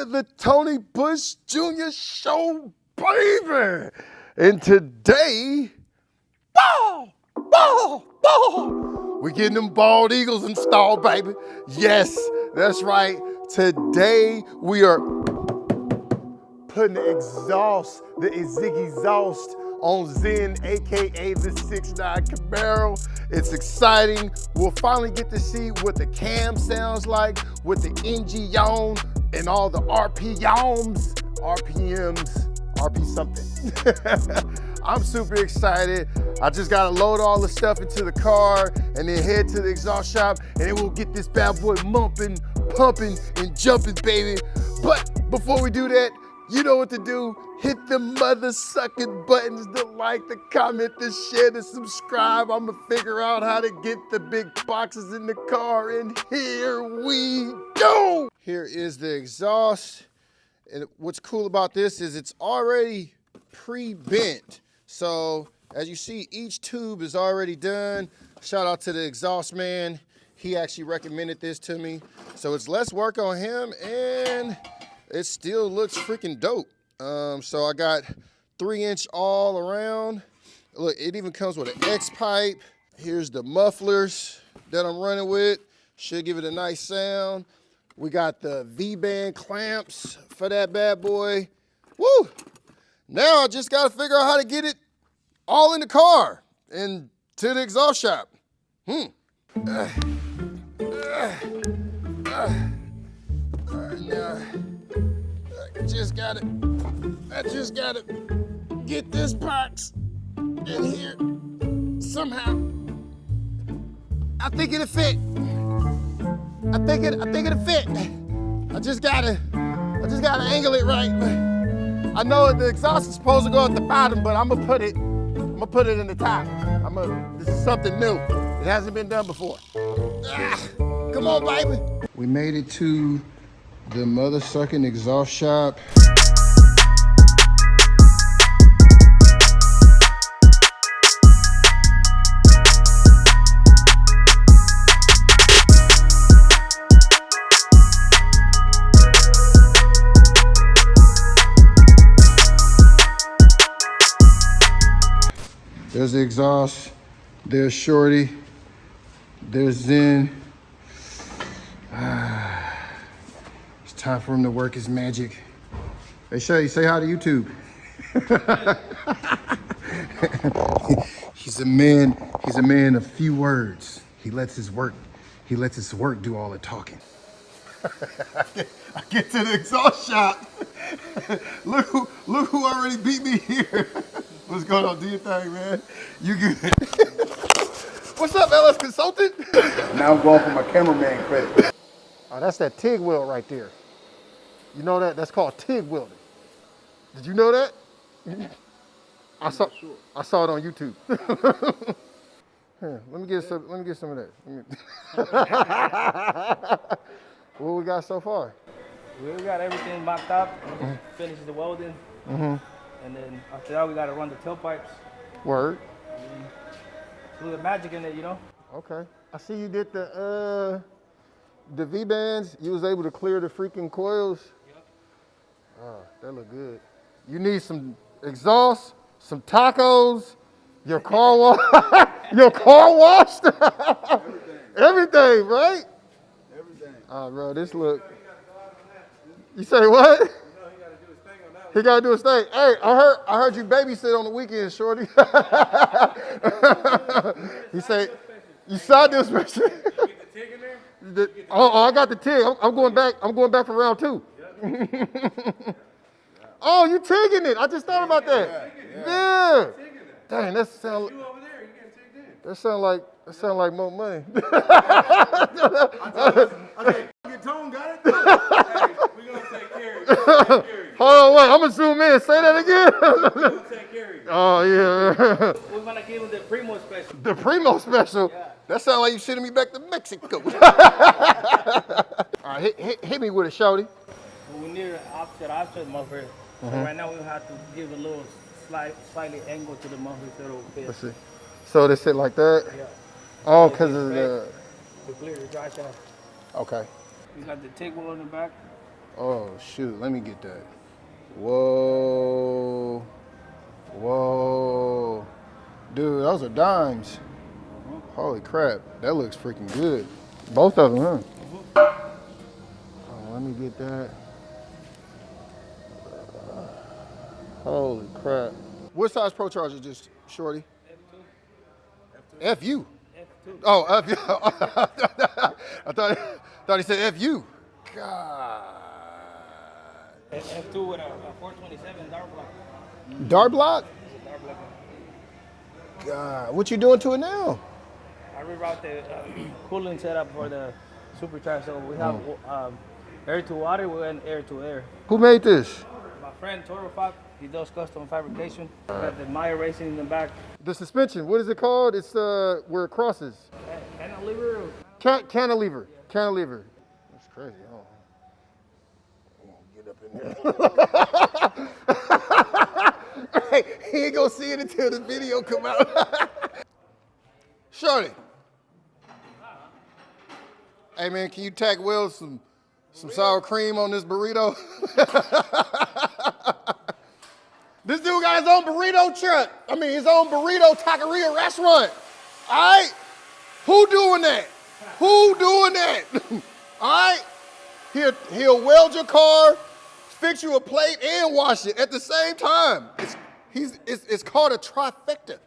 to the Tony Bush Jr. Show, baby. And today, we're getting them bald eagles installed, baby. Yes, that's right. Today, we are putting the exhaust, the exhaust on Zen, AKA the 6.9 Camaro. It's exciting. We'll finally get to see what the cam sounds like with the NG on and all the RPMs, RP something. I'm super excited. I just gotta load all the stuff into the car and then head to the exhaust shop, and then we'll get this bad boy mumping, pumping, and jumping, baby. But before we do that, you know what to do. Hit the mother-sucking buttons, the like, the comment, the share, the subscribe. I'ma figure out how to get the big boxes in the car, and here we go. Here is the exhaust. And what's cool about this is it's already pre-bent. So as you see, each tube is already done. Shout out to the exhaust man. He actually recommended this to me. So it's less work on him, and it still looks freaking dope. So I got 3-inch all around. Look, it even comes with an X pipe. Here's the mufflers that I'm running with. Should give it a nice sound. We got the V-band clamps for that bad boy. Woo! Now I just gotta figure out how to get it all in the car and to the exhaust shop. All right, now I just gotta get this box in here somehow. I think it'll fit. I think it'll fit. I just gotta angle it right. I know the exhaust is supposed to go at the bottom, but I'm gonna put it in the top. This is something new. It hasn't been done before. Come on, baby. We made it to the mother-sucking exhaust shop. There's the exhaust, there's Shorty, there's Zen. It's time for him to work his magic. Hey Shay, say hi to YouTube. He's a man of few words. He lets his work do all the talking. I get to the exhaust shop. Look who already beat me here. What's going on? Do your thing, man. You good? What's up, LS Consultant? Now I'm going for my cameraman credit. Oh, that's that TIG weld right there. You know that? That's called TIG welding. Did you know that? I saw it on YouTube. Here, let me get some of that. What we got so far? We got everything mocked up. Finishes the welding. And then after that, we got to run the tailpipes. Word. Do the magic in it, you know? Okay. I see you did the V-bands. You was able to clear the freaking coils. Yep. Oh, that look good. You need some exhaust, some tacos, your car wash. Your car washed? Everything, right? Everything. Oh, bro, this look. You say what? He gotta do his thing. Hey, I heard you babysit on the weekend, Shorty. He said, you saw this special. You get the TIG in there? I got the TIG. I'm going back for round 2. Oh, you TIGging it. I just thought about that. Yeah. Dang, that sound like more money. Okay, get Tone, got it? Hey, we gonna take care of you. Hold on, wait, I'm gonna zoom in. Say that again. We're gonna take care of you. Oh, yeah. We're going to give him the Primo special. The Primo special? Yeah. That sounds like you sending me back to Mexico. All right, hit me with it, Shorty. We need an offset muffler. So right now we have to give a little slightly angle to the muffler so it'll fit. Let's see. So they sit like that? Yeah. Oh, because of the... To clear the dry shaft. Okay. We got the TIG wheel in the back. Oh, shoot. Let me get that. Whoa. Whoa. Dude, those are dimes. Holy crap. That looks freaking good. Both of them, huh? Oh, let me get that. Holy crap. What size Pro Charger just, Shorty? F2. FU. F2. Oh, FU. I thought he said FU. God. F2 with a 427 dart block. Dart block? It's a dart block. God, what you doing to it now? I reroute the cooling setup for the supercharger. So we have air to water and air to air. Who made this? My friend Toro Fab, he does custom fabrication. Got the Maya Racing in the back. The suspension, what is it called? It's where it crosses. Cantilever. Cantilever. Cantilever. That's crazy. Oh. Get up in there. Hey, he ain't gonna see it until the video come out. Shorty. Hey man, can you tack Will some sour cream on this burrito? This dude got his own burrito truck. I mean, his own burrito taqueria restaurant. All right? Who doing that? Who doing that? All right? He'll weld your car, fix you a plate, and wash it at the same time. It's called a trifecta.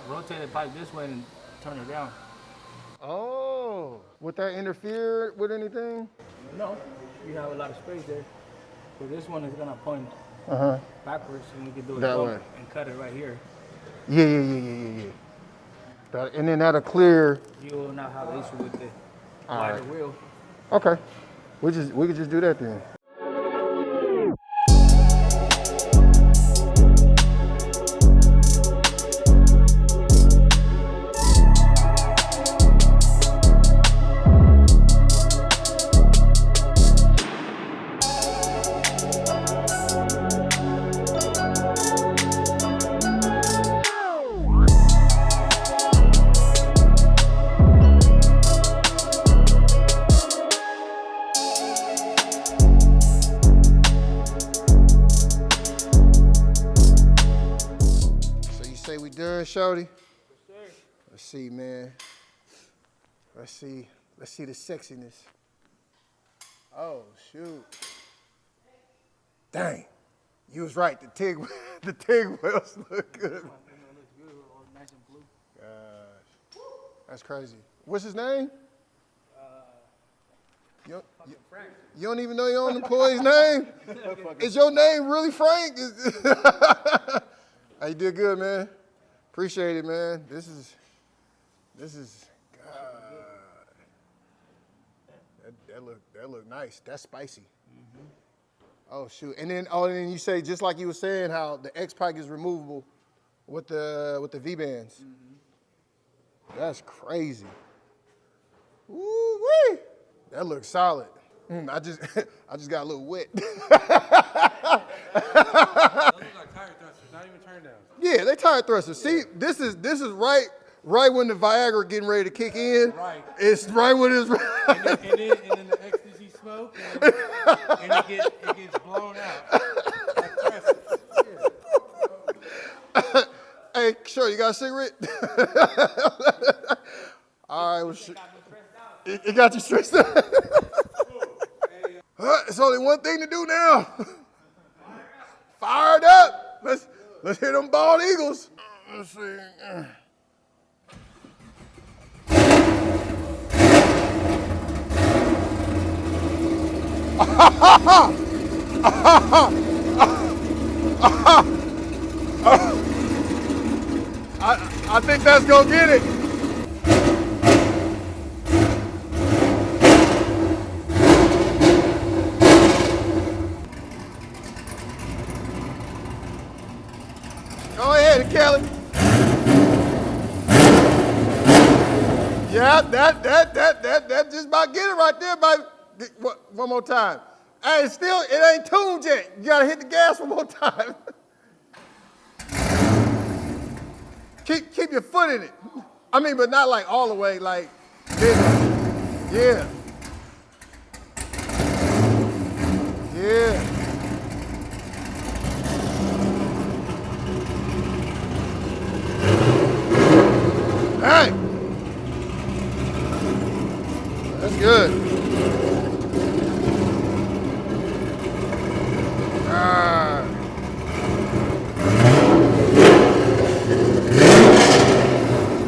Rotate the pipe this way and turn it down. Oh, would that interfere with anything? No, you have a lot of space there. So this one is gonna point backwards, and we can do it That both way. and cut it right here. Yeah. And then that'll clear. You will not have an issue with the All wider right. wheel. Okay, we could just do that then. Shorty? Let's see, man. Let's see the sexiness. Oh, shoot. Dang. You was right. The TIG wheels look good. Nice and blue. Gosh. That's crazy. What's his name? You don't even know your own employee's name? Is your name really Frank? Hey, you did good, man. Appreciate it, man. This is God. That look nice. That's spicy. Oh shoot. And then you say, just like you were saying, how the X Pike is removable with the V bands. That's crazy. Woo-wee. That looks solid. I just got a little wet. Those look like tire thrusters, not even turn downs. Yeah, they tire thrusters. See, this is right when the Viagra getting ready to kick in. Right. It's right when it's. And then the ecstasy smoke, and it gets blown out. Like thrusters. Yeah. Hey, sure, you got a cigarette? All right, well, it got you stressed out. It's only one thing to do now. Fired up. Let's hit them bald eagles. Let's see. I think that's gonna get it. Go ahead, Kelly. Yeah, that just about get it right there, baby. One more time. Hey, it ain't tuned yet. You gotta hit the gas one more time. Keep your foot in it. I mean, but not like all the way, like this. Yeah. Yeah. Hey. That's good.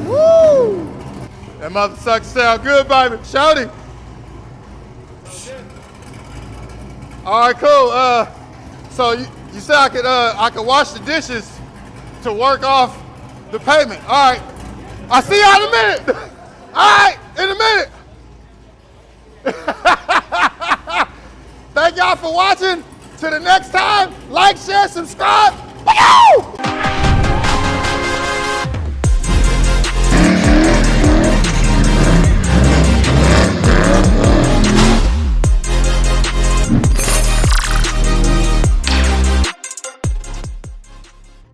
Woo! That mother sucker sound good, baby. Shorty. All right, cool. So you said I could wash the dishes to work off the payment. All right. I'll see y'all in a minute. All right, in a minute. Thank y'all for watching. Till the next time, like, share, subscribe. Woo!